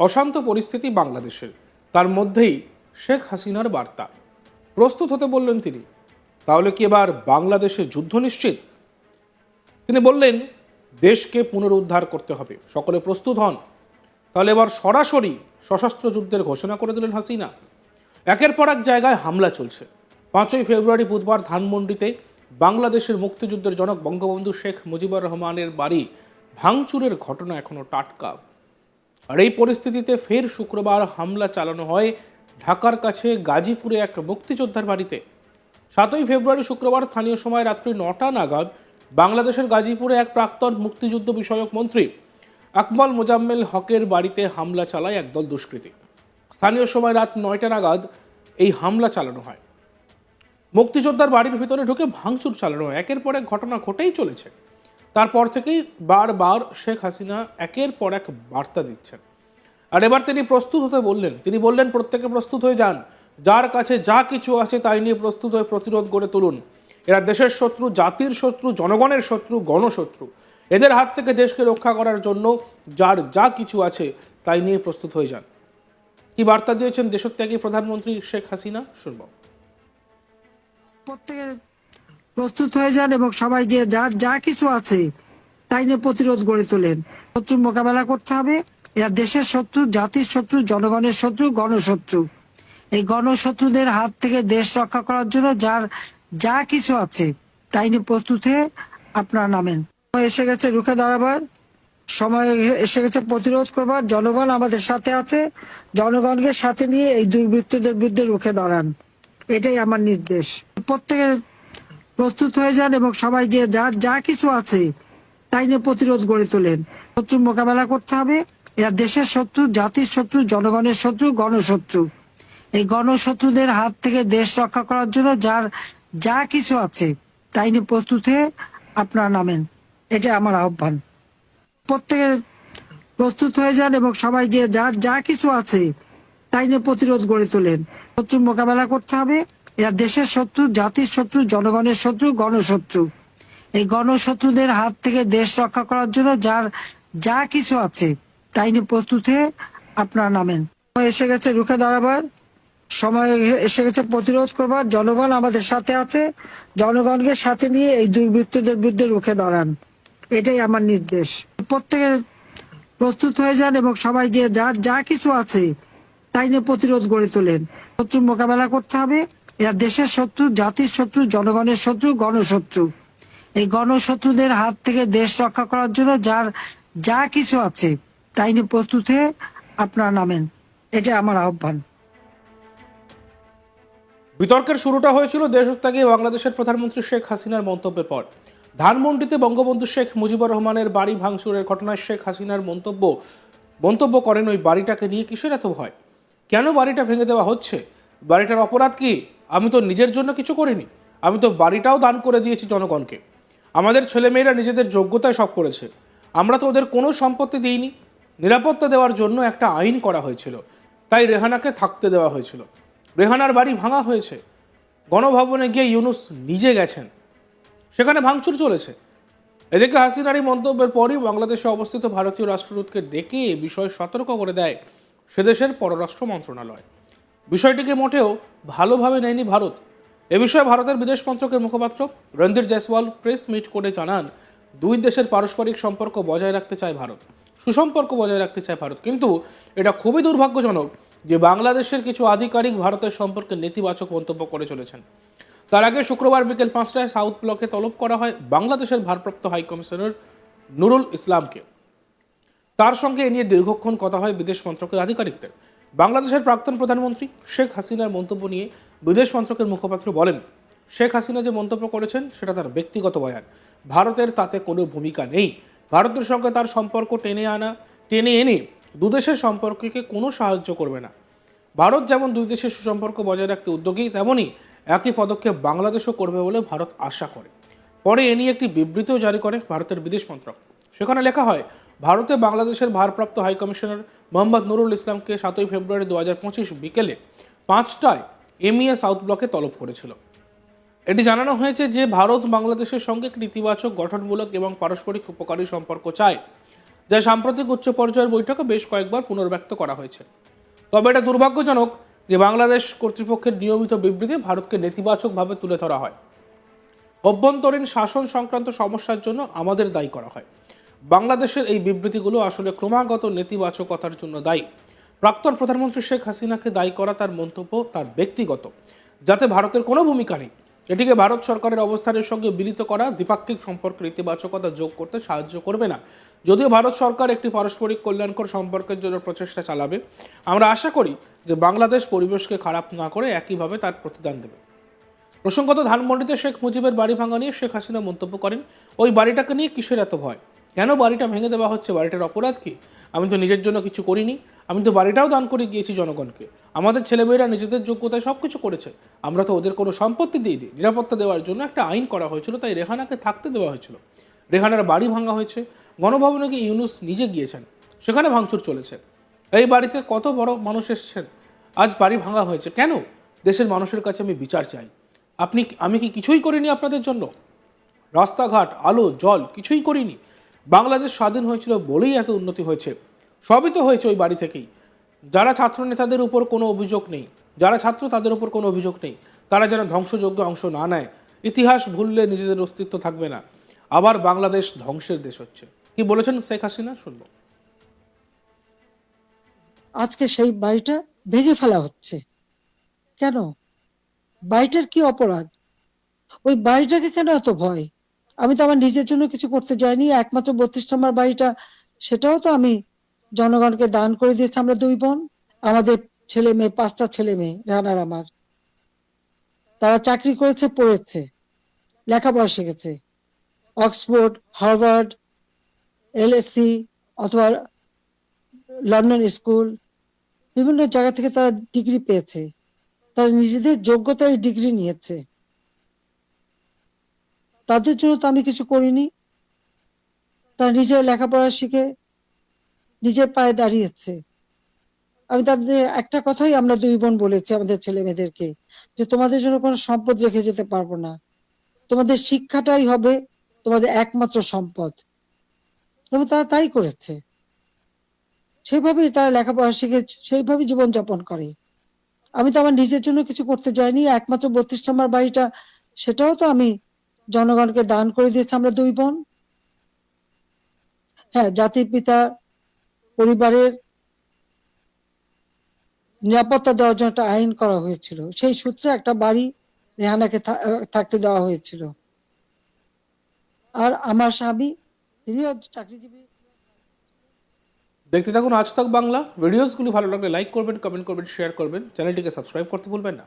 অশান্ত পরিস্থিতি বাংলাদেশের, তার মধ্যেই শেখ হাসিনার বার্তা। প্রস্তুত হতে বললেন তিনি। তাহলে কি এবার বাংলাদেশে যুদ্ধ নিশ্চিত? তিনি বললেন দেশকে পুনরুদ্ধার করতে হবে, সকলে প্রস্তুত হন। তাহলে এবার সরাসরি সশস্ত্র যুদ্ধের ঘোষণা করে দিলেন হাসিনা। একের পর এক জায়গায় হামলা চলছে। 5ই ফেব্রুয়ারি বুধবার ধানমন্ডিতে বাংলাদেশের মুক্তিযুদ্ধের জনক বঙ্গবন্ধু শেখ মুজিবুর রহমানের বাড়ি ভাঙচুরের ঘটনা এখনো টাটকা। আর এই পরিস্থিতিতে ফের শুক্রবার হামলা চালানো হয় ঢাকার কাছে গাজীপুরে এক মুক্তিযোদ্ধার বাড়িতে। 7ই ফেব্রুয়ারি শুক্রবার স্থানীয় সময় রাত্রি 9টা নাগাদ বাংলাদেশের গাজীপুরে এক প্রাক্তন মুক্তিযুদ্ধ বিষয়ক মন্ত্রী আকমল মোজাম্মেল হকের বাড়িতে হামলা চালায় একদল দুষ্কৃতী। স্থানীয় সময় রাত 9টা নাগাদ এই হামলা চালানো হয়। মুক্তিযোদ্ধার বাড়ির ভিতরে ঢুকে ভাঙচুর চালানো হয়। একের পর এক ঘটনা ঘটেই চলেছে। তারপর থেকেই বারবার শেখ হাসিনা একের পর এক বার্তা দিচ্ছেন। আর এবার তিনি প্রস্তুত হতে বললেন। তিনি বললেন প্রত্যেকে প্রস্তুত হয়ে যান, যার কাছে যা কিছু আছে তাই নিয়ে প্রস্তুত হয়ে প্রতিরোধ গড়ে তুলুন। এরা দেশের শত্রু, জাতির শত্রু, জনগণের শত্রু, গণশত্রু। এদের হাত থেকে দেশকে রক্ষা করার জন্য যার যা কিছু আছে তাই নিয়ে প্রস্তুত হয়ে যান। কি বার্তা দিয়েছেন দেশত্যাগী প্রধানমন্ত্রী শেখ হাসিনা, শুনব। প্রত্যেকে প্রস্তুত হয়ে যান এবং সবাই যে যার যা কিছু আছে তাই নিয়ে প্রতিরোধ গড়ে তোলেন। শত্রুর মোকাবেলা করতে হবে। এরা দেশের শত্রু, জাতির শত্রু, জনগণের শত্রু, গণশত্রু। এই গণশত্রুদের হাত থেকে দেশ রক্ষা করার জন্য যার যা কিছু আছে তাই নিয়ে প্রস্তুত হয়ে আপনারা নামেন। এসে গেছে রুখে দাঁড়াবার সময়, এসে গেছে প্রতিরোধ করবার। জনগণ আমাদের সাথে আছে। জনগণকে সাথে নিয়ে এই দুর্বৃত্তদের বিরুদ্ধে রুখে দাঁড়ান, এটাই আমার নির্দেশ। প্রত্যেকে প্রস্তুত হয়ে যান এবং সবাই যে যার যা কিছু আছে তাই নিয়ে প্রতিরোধ গড়ে তোলেন। শত্রুর মোকাবেলা করতে হবে। এরা দেশের শত্রু, জাতির শত্রু, জনগণের শত্রু, গণশত্রু। এই গণশত্রুদের হাত থেকে দেশ রক্ষা করার জন্য যার যা কিছু আছে তাই নিয়ে প্রস্তুত হয়ে আপনারা নামেন, এটা আমার আহ্বান। প্রত্যেকে প্রস্তুত হয়ে যান এবং সবাই যে যার যা কিছু আছে তাই নিয়ে প্রতিরোধ গড়ে তোলেন। শত্রুর মোকাবেলা করতে হবে। এরা দেশের শত্রু, জাতির শত্রু, জনগণের শত্রু, গণশত্রু। এই গণশত্রুদের হাত থেকে দেশ রক্ষা করার জন্য যার যা কিছু আছে তাই নিয়ে প্রস্তুত হয়ে আপনারা নামেন। এসে গেছে রুখে দাঁড়াবার সময়, এসে গেছে প্রতিরোধ করবার। জনগণ আমাদের সাথে আছে। জনগণকে সাথে নিয়ে এই দুর্বৃত্তদের বিরুদ্ধে রুখে দাঁড়ান, এটাই আমার নির্দেশ। প্রত্যেকে প্রস্তুত হয়ে যান এবং সবাই যে যার যা কিছু আছে তাই নিয়ে প্রতিরোধ গড়ে তোলেন। শত্রুর মোকাবেলা করতে হবে। এরা দেশের শত্রু, জাতির শত্রু, জনগণের শত্রু, গণশত্রু। এই গণশত্রুদের হাত থেকে দেশ রক্ষা করার জন্য যার যা কিছু আছে তাই নিয়ে প্রস্তুত হয়ে আপনারা নামেন, এটা আমার আহ্বান। বিতর্কের শুরুটা হয়েছিল দেশত্যাগী বাংলাদেশের প্রধানমন্ত্রী শেখ হাসিনার মন্তব্যের পর। ধানমন্ডিতে বঙ্গবন্ধু শেখ মুজিবুর রহমানের বাড়ি ভাঙচুরের ঘটনায় শেখ হাসিনার মন্তব্য করেন ওই বাড়িটাকে নিয়ে কিসের এত ভয়, কেন বাড়িটা ভেঙে দেওয়া হচ্ছে, বাড়িটার অপরাধ কি? আমি তো নিজের জন্য কিছু করিনি, আমি তো বাড়িটাও দান করে দিয়েছি জনগণকে। আমাদের ছেলেমেয়েরা নিজেদের যোগ্যতায় সব করেছে, আমরা তো ওদের কোনো সম্পত্তি দিইনি। নিরাপত্তা দেওয়ার জন্য একটা আইন করা হয়েছিল, তাই রেহানাকে থাকতে দেওয়া হয়েছিল। রেহানার বাড়ি ভাঙা হয়েছে। গণভবনে গিয়ে ইউনূস নিজে গেছেন, সেখানে ভাঙচুর চলেছে। এদিকে হাসিনার এই মন্তব্যের পরই বাংলাদেশে অবস্থিত ভারতীয় রাষ্ট্রদূতকে ডেকে এ বিষয়ে সতর্ক করে দেয় সেদেশের পররাষ্ট্র মন্ত্রণালয়। বিষয়টিকে মোটেও ভালোভাবে নেয়নি ভারত। এ বিষয়ে ভারতের বিদেশ মন্ত্রকের মুখপাত্র রণধীর জয়সওয়াল প্রেস মিট করে জানান, দুই দেশের পারস্পরিক সম্পর্ক বজায় রাখতে চায় ভারত, সুসম্পর্ক বজায় রাখতে চায় ভারত। কিন্তু এটা খুবই দুর্ভাগ্যজনক যে বাংলাদেশের কিছু আধিকারিক ভারতের সম্পর্কে নেতিবাচক মন্তব্য করে চলেছেন। তার আগে শুক্রবার বিকেল 5টায় সাউথ ব্লকে তলব করা হয় বাংলাদেশের ভারপ্রাপ্ত হাই কমিশনার নুরুল ইসলামকে। তার সঙ্গে এ নিয়ে দীর্ঘক্ষণ কথা হয় বিদেশ মন্ত্রকের আধিকারিকদের। বাংলাদেশের প্রাক্তন প্রধানমন্ত্রী শেখ হাসিনার মন্তব্য নিয়ে বিদেশ মন্ত্রকের মুখপাত্র বলেন, শেখ হাসিনা যে মন্তব্য করেছেন সেটা তার ব্যক্তিগত বয়ান, ভারতের তাতে কোনো ভূমিকা নেই। ভারতের সঙ্গে তার সম্পর্ক টেনে এনে দুদেশের সম্পর্ককে কোনো সাহায্য করবে না। ভারত যেমন দুই দেশের সুসম্পর্ক বজায় রাখতে উদ্যোগী, তেমনই একই পদক্ষেপ বাংলাদেশও করবে বলে ভারত আশা করে। পরে এ নিয়ে একটি বিবৃতিও জারি করে ভারতের বিদেশ মন্ত্রক। সেখানে লেখা হয়, ভারতে বাংলাদেশের ভারপ্রাপ্ত হাই কমিশনার মোহাম্মদ নুরুল ইসলামকে 7ই ফেব্রুয়ারি 2025 বিকেলে 5টায় এমইএ সাউথ ব্লকে তলব করেছিল। এটি জানানো হয়েছে যে ভারত বাংলাদেশের সঙ্গে একটি ইতিবাচক, গঠনমূলক এবং পারস্পরিক উপকারী সম্পর্ক চায়, যা সাম্প্রতিক উচ্চ পর্যায়ের বৈঠকে বেশ কয়েকবার পুনর্ব্যক্ত করা হয়েছে। তবে এটা দুর্ভাগ্যজনক যে বাংলাদেশ কর্তৃপক্ষের নিয়মিত বিবৃতি ভারতকে নেতিবাচকভাবে তুলে ধরা হয়। অভ্যন্তরীণ শাসন সংক্রান্ত সমস্যার জন্য আমাদের দায়ী করা হয়। বাংলাদেশের এই বিবৃতিগুলো আসলে ক্রমাগত নেতিবাচকতার জন্য দায়ী। প্রাক্তন প্রধানমন্ত্রী শেখ হাসিনাকে দায়ী করা তার মন্তব্য তার ব্যক্তিগত, যাতে ভারতের কোনো ভূমিকা নেই। এটিকে ভারত সরকারের অবস্থানের সঙ্গে মিলিত করা দ্বিপাক্ষিক সম্পর্কের ইতিবাচকতা যোগ করতে সাহায্য করবে না। যদিও ভারত সরকার একটি পারস্পরিক কল্যাণকর সম্পর্কের জন্য প্রচেষ্টা চালাবে, আমরা আশা করি যে বাংলাদেশ পরিবেশকে খারাপ না করে একইভাবে তার প্রতিদান দেবে। প্রসঙ্গত, ধানমন্ডিতে শেখ মুজিবের বাড়ি ভাঙা নিয়ে শেখ হাসিনা মন্তব্য করেন, ওই বাড়িটাকে নিয়ে কিসের এত ভয়? কেন বাড়িটা ভেঙে দেওয়া হচ্ছে? বাড়িটার অপরাধ কি? আমি তো নিজের জন্য কিছু করিনি, আমি তো বাড়িটাও দান করে গিয়েছি জনগণকে। আমাদের ছেলেমেয়েরা নিজেদের যোগ্যতায় সব কিছু করেছে, আমরা তো ওদের কোনো সম্পত্তি দিইনি। নিরাপত্তা দেওয়ার জন্য একটা আইন করা হয়েছিল, তাই রেহানাকে থাকতে দেওয়া হয়েছিল। রেহানার বাড়ি ভাঙা হয়েছে, গণভবনে গিয়ে ইউনুস নিজে গিয়েছেন, সেখানে ভাঙচুর চলেছে। এই বাড়িতে কত বড় মানুষ এসেছেন, আজ বাড়ি ভাঙা হয়েছে। কেন? দেশের মানুষের কাছে আমি বিচার চাই। আমি কি কিছুই করিনি আপনাদের জন্য? রাস্তাঘাট, আলো, জল কিছুই করিনি। বাংলাদেশ স্বাধীন হয়েছিল বলেই এত উন্নতি হয়েছে। সবই তো হয়েছে ওই বাড়ি থেকেই। যারা ছাত্র নেতাদের উপর কোনো অভিযোগ নেই, যারা ছাত্র তাদের উপর কোনো অভিযোগ নেই, তারা যেন ধ্বংসযজ্ঞে অংশ না নেয়। ইতিহাস ভুললে নিজেদের অস্তিত্ব থাকবে না। আবার বাংলাদেশ ধ্বংসের দেশ হচ্ছে। কি বলেছেন শেখ হাসিনা, শুনবো। আজকে সেই বাড়িটা ভেঙে ফেলা হচ্ছে কেন? বাড়িটার কি অপরাধ? ওই বাড়িটাকে কেন এত ভয়? আমি তো আমার নিজের জন্য কিছু করতে যাইনি। একমাত্র 32 নম্বর বাড়িটা, সেটাও তো আমি জনগণকে দান করে দিয়েছি। আমরা 2 বোন, আমাদের ছেলে মেয়ে, 5টা ছেলে মেয়ে, রানার আমার। তারা চাকরি করেছে, পড়েছে, লেখাপড়া শিখেছে, অক্সফোর্ড, হার্ভার্ড, LSE অথবা লন্ডন স্কুল, বিভিন্ন জায়গা থেকে তারা ডিগ্রি পেয়েছে। তারা নিজেদের যোগ্যতায় ডিগ্রি নিয়েছে। তাদের জন্য তো আমি কিছু করিনি। তারা নিজের লেখাপড়া শিখে নিজের পায়ে দাঁড়িয়েছে। আমি তাদের একটা কথাই আমরা 2 বোন বলেছি আমাদের ছেলে মেয়েদেরকে, যে তোমাদের জন্য কোনো সম্পদ রেখে যেতে পারবো না। তোমাদের শিক্ষাটাই হবে তোমাদের একমাত্র সম্পদ। এবং তারা তাই করেছে। সেইভাবেই তারা লেখাপড়া শিখে সেইভাবেই জীবনযাপন করে। আমি তো আমার নিজের জন্য কিছু করতে যাইনি। একমাত্র 32 নম্বর বাড়িটা, সেটাও তো আমি জনগণকে দান করে দিয়েছি। আমরা 2 বোন। হ্যাঁ, জাতির পিতা পরিবারের নিরাপত্তা দেওয়ার জন্য একটা আইন করা হয়েছিল। সেই সূত্রে একটা বাড়ি রেহানাকে থাকতে দেওয়া হয়েছিল। আর আমার স্বামী, তিনিও চাকরিজীবী। দেখতে থাকুন আজ তাক বাংলা। ভিডিওসগুলি ভালো লাগলে লাইক করবেন, কমেন্ট করবেন, শেয়ার করবেন। চ্যানেলটিকে সাবস্ক্রাইব করতে ভুলবেন না।